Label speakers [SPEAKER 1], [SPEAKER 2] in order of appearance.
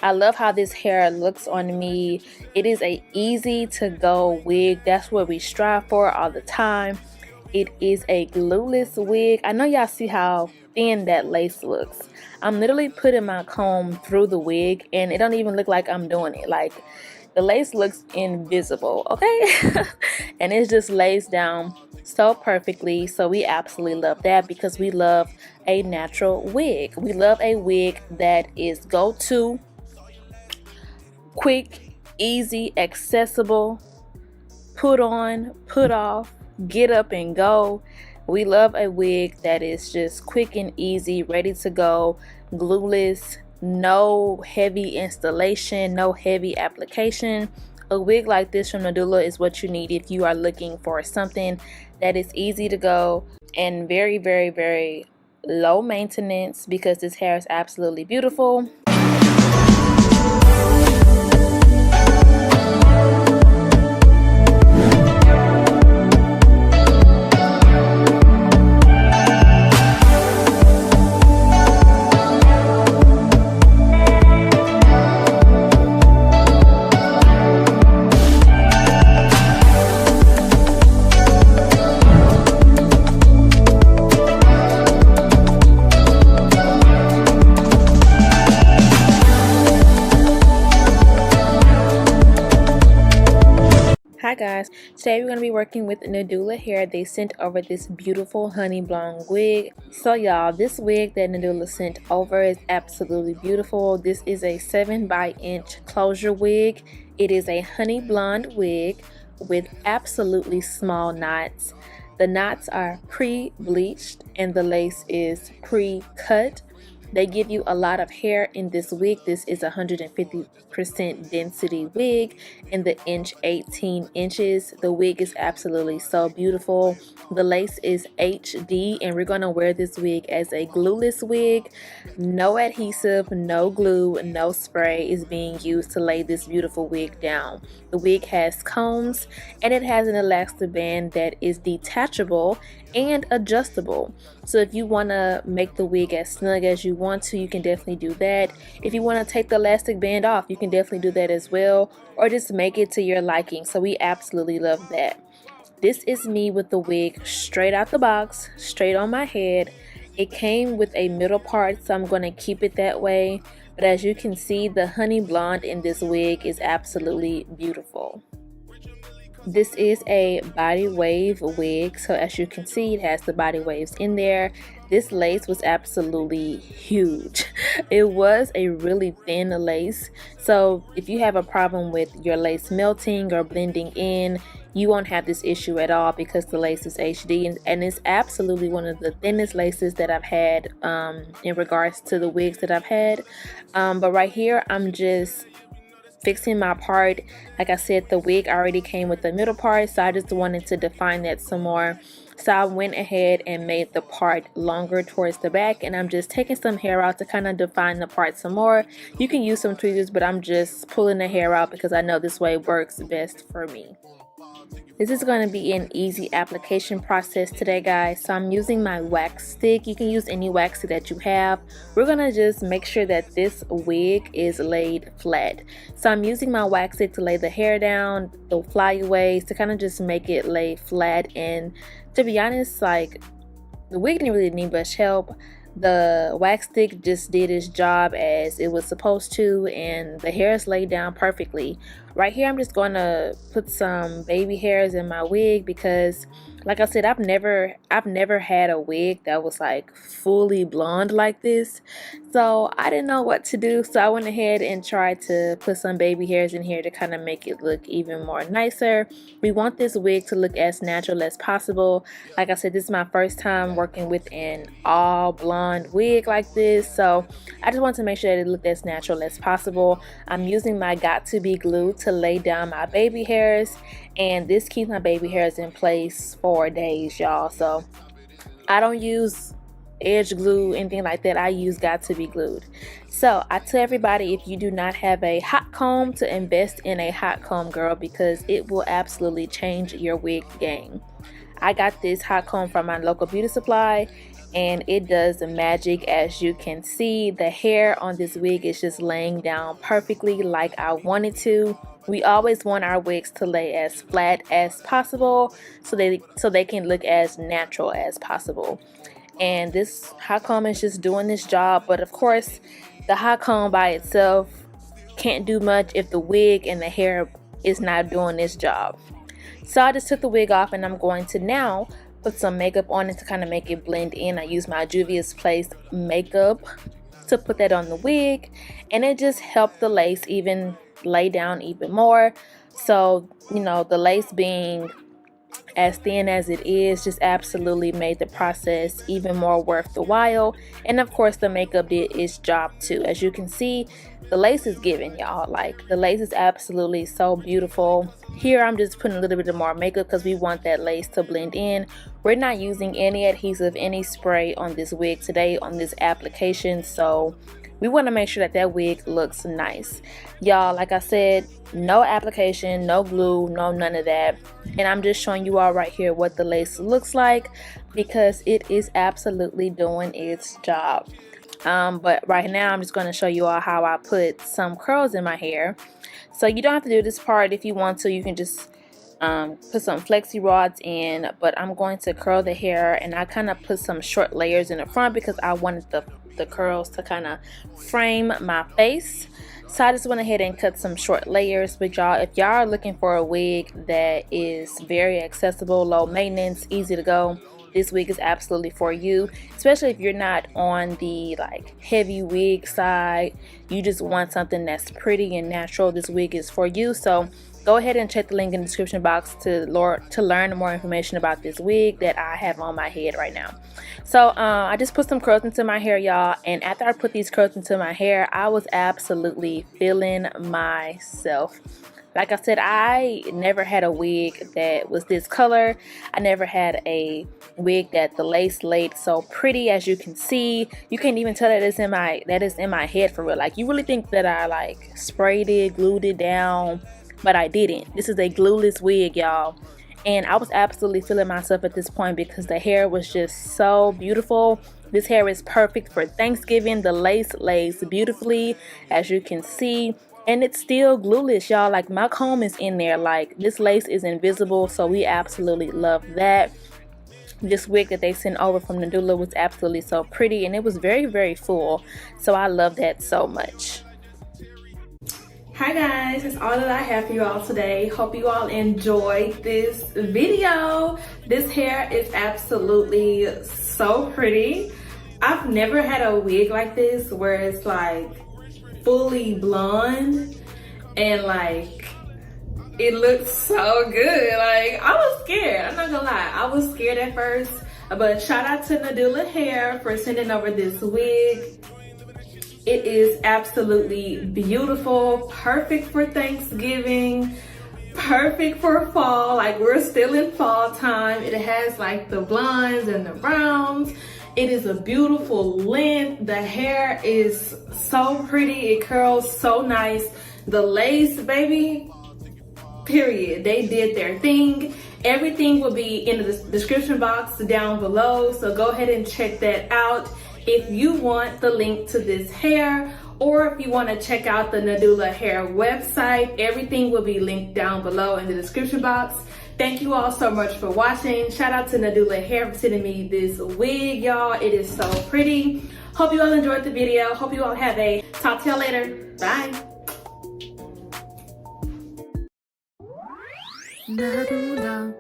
[SPEAKER 1] I love how this hair looks on me. It is a easy to go wig. That's what we strive for all the time. It is a glueless wig. I know y'all see how thin that lace looks. I'm literally putting my comb through the wig and it don't even look like I'm doing it. Like, the lace looks invisible, okay? And it just lays down so perfectly. So we absolutely love that because we love a natural wig. We love a wig that is go-to, quick, easy, accessible, put on, put off, get up and go. We love a wig that is just quick and easy, ready to go, glueless, no heavy installation, no heavy application. A wig like this from Nadula is what you need if you are looking for something that is easy to go and very, very, very low maintenance, because this hair is absolutely beautiful. Hi guys, today we're going to be working with Nadula Hair. They sent over this beautiful honey blonde wig. So y'all, this wig that Nadula sent over is absolutely beautiful. This is a 7x-inch closure wig. It is a honey blonde wig with absolutely small knots. The knots are pre-bleached and the lace is pre-cut. They give you a lot of hair in this wig. This is 150% density wig in the inch 18 inches. The wig is absolutely so beautiful. The lace is HD and we're going to wear this wig as a glueless wig. No adhesive, no glue, no spray is being used to lay this beautiful wig down. The wig has combs and it has an elastic band that is detachable and adjustable. So if you want to make the wig as snug as you want to, you can definitely do that. If you want to take the elastic band off, you can definitely do that as well, or just make it to your liking. So we absolutely love that. This is me with the wig straight out the box, straight on my head. It came with a middle part, so I'm going to keep it that way. But as you can see, the honey blonde in this wig is absolutely beautiful. This is a body wave wig, so as you can see, it has the body waves in there. This lace was absolutely huge. It was a really thin lace, so if you have a problem with your lace melting or blending in, you won't have this issue at all because the lace is HD, and it's absolutely one of the thinnest laces that I've had in regards to the wigs that I've had. But right here, I'm just fixing my part. Like I said, the wig already came with the middle part, so I just wanted to define that some more. So I went ahead and made the part longer towards the back, and I'm just taking some hair out to kind of define the part some more. You can use some tweezers, but I'm just pulling the hair out because I know this way works best for me. This is going to be an easy application process today, guys. So I'm using my wax stick. You can use any wax stick that you have. We're going to just make sure that this wig is laid flat. So I'm using my wax stick to lay the hair down, the flyaways, to kind of just make it lay flat. And to be honest, like, the wig didn't really need much help. The wax stick just did its job as it was supposed to, and the hair is laid down perfectly. Right here, I'm just going to put some baby hairs in my wig because, like I said, I've never had a wig that was like fully blonde like this. So I didn't know what to do, so I went ahead and tried to put some baby hairs in here to kind of make it look even more nicer. We want this wig to look as natural as possible. Like I said, this is my first time working with an all blonde wig like this, so I just want to make sure that it looked as natural as possible. I'm using my Got To Be glue to lay down my baby hairs, and this keeps my baby hairs in place for days, y'all. So I don't use edge glue, anything like that. I use Got To Be glued. So I tell everybody, if you do not have a hot comb, to invest in a hot comb, girl, because it will absolutely change your wig game. I got this hot comb from my local beauty supply, and it does the magic. As you can see, the hair on this wig is just laying down perfectly like I wanted to. We always want our wigs to lay as flat as possible so they can look as natural as possible. And this hot comb is just doing this job. But of course, the hot comb by itself can't do much if the wig and the hair is not doing this job. So I just took the wig off, and I'm going to now put some makeup on it to kind of make it blend in. I use my Juvia's Place makeup to put that on the wig, and it just helped the lace even lay down even more. So, you know, the lace being as thin as it is just absolutely made the process even more worth the while. And of course, the makeup did its job too. As you can see, the lace is giving, y'all. Like, the lace is absolutely so beautiful. Here I'm just putting a little bit of more makeup because we want that lace to blend in. We're not using any adhesive, any spray on this wig today on this application, so we want to make sure that that wig looks nice. Y'all, like I said, no application, no glue, no none of that. And I'm just showing you all right here what the lace looks like because it is absolutely doing its job. But right now I'm just going to show you all how I put some curls in my hair. So you don't have to do this part. If you want to, you can just put some flexi rods in, but I'm going to curl the hair, and I kind of put some short layers in the front because I wanted the curls to kind of frame my face. So I just went ahead and cut some short layers. But y'all, if y'all are looking for a wig that is very accessible, low maintenance, easy to go, this wig is absolutely for you. Especially if you're not on the like heavy wig side, you just want something that's pretty and natural, this wig is for you. So go ahead and check the link in the description box to learn more information about this wig that I have on my head right now. So I just put some curls into my hair, y'all, and after I put these curls into my hair, I was absolutely feeling myself. Like I said, I never had a wig that was this color. I never had a wig that the lace laid so pretty. As you can see, you can't even tell that it's in my head for real. Like, you really think that I like sprayed it, glued it down, but I didn't. This is a glueless wig, y'all. And I was absolutely feeling myself at this point because the hair was just so beautiful. This hair is perfect for Thanksgiving. The lace lays beautifully, as you can see. And it's still glueless, y'all. Like, my comb is in there. Like, this lace is invisible, so we absolutely love that. This wig that they sent over from Nadula was absolutely so pretty, and it was very, very full. So I love that so much. Hi guys, that's all that I have for you all today. Hope you all enjoyed this video. This hair is absolutely so pretty. I've never had a wig like this where it's like fully blonde and like it looks so good. Like, I was scared, I'm not gonna lie. I was scared at first, but shout out to Nadula Hair for sending over this wig. It is absolutely beautiful, perfect for Thanksgiving, perfect for fall. Like, we're still in fall time. It has like the blondes and the browns. It is a beautiful length. The hair is so pretty. It curls so nice. The lace, baby, period. They did their thing. Everything will be in the description box down below, so go ahead and check that out. If you want the link to this hair, or if you want to check out the Nadula Hair website, everything will be linked down below in the description box. Thank you all so much for watching. Shout out to Nadula Hair for sending me this wig, y'all. It is so pretty. Hope you all enjoyed the video. Hope you all have a talk to y'all later. Bye. Nadula.